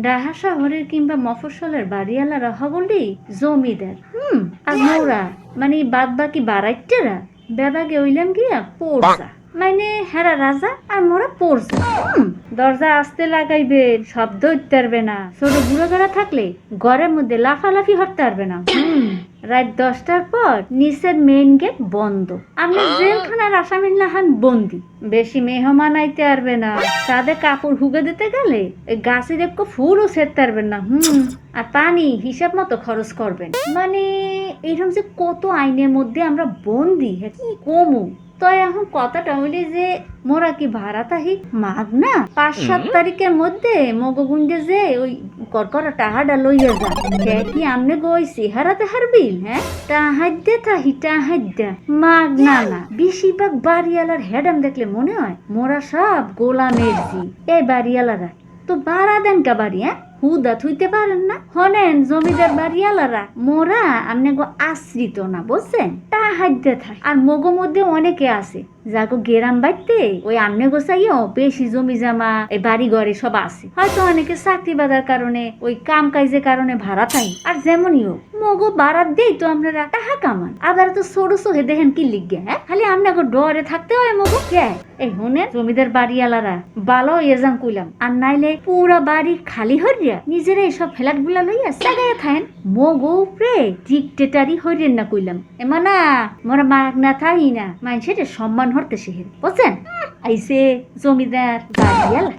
ঢাকা শহরের কিংবা মফস্বলের বাড়িওয়ালারা হবলি জমিদার। আর মোরা মানে বাদ বাকি বাড়াইটেরা বেবাগে ওইলাম গিয়া পড়সা, মানে হেরা রাজা আর মোরা পড়সা। দরজা আস্তে লাগাইবেন, শব্দ হইতে পারবে না। ছোট বুড়ো গাড়া থাকলে ঘরের মধ্যে লাফালাফি হতে পারবে না। রাত 10টার পর নিচের মেইন গেট বন্ধ। আপনি জেলখানার আসামির লাহান বন্দি। বেশি মেহমান আইতে পারবে না। সাদে কাপড় হুগে দিতে গেলে এই গাছের একটু ফুলও ছেড়তে পারবেন না। আর পানি হিসাব মতো খরচ করবেন। মানে এইরকম যে কত আইনের মধ্যে আমরা বন্দি, কি কমু। তো এখন কথাটা হইলে যে মোরা কি ভাড়া তাহি মাগ না 5-7 তারিখের মধ্যে মগগুঞ্জে যে ওই করকরা টাহাডা লইয়া যা। কি আমনে গইছি হারাতে হারবিল? হ্যাঁ, টাহাইদে তাহি টাহাইদা মাগ না না। বেশিরভাগ বাড়িওয়ালার হেডাম দেখলে মনে হয় মোরা সব গোলামের জি। এই বাড়িওয়ালারা তো বাড়া দেন কা বাড়ি? হ্যাঁ, হুদা থুইতে পারেন না। হনেন জমিদার বাড়িওয়ালারা মোরা আমনে গো আশ্রিত না, বুঝছেন? টাহাইদে থাই। আর মগো মধ্যে অনেকে আছে যাগো গেরাম বাইতে ওই আমনে গোসাইও বেশি জমি জামা এই বাড়ি ঘরে সব আছে। হয়তো অনেকে চাকরি বাজার কারণে ওই কাম কাজের কারণে ভাড়া থাই। আর যেমনই হোক মগো বাড়াত দেই তো আমরা টাকা কামান। আবার তো সরু সোহে দেখেন কি লিখবে? হ্যাঁ, খালি আমনে গো ডরে থাকতে হয় মগো। কে এই হনে জমিদার বাড়িওয়ালারা ভালো এজাং কইলাম। আর নাইলে পুরা বাড়ি খালি হরিয়া নিজেরা এইসব ফ্ল্যাট গুলা লইয়া সাগাইয়া থাকেন। মগো উপরে ডিকটেটারি হরিয়েন না কইলাম। এমানা মোরা মাগ না থাই না মানুষের সম্মান হরতে শেহের, বুঝছেন? আইসে জমিদার বাড়িওয়ালা।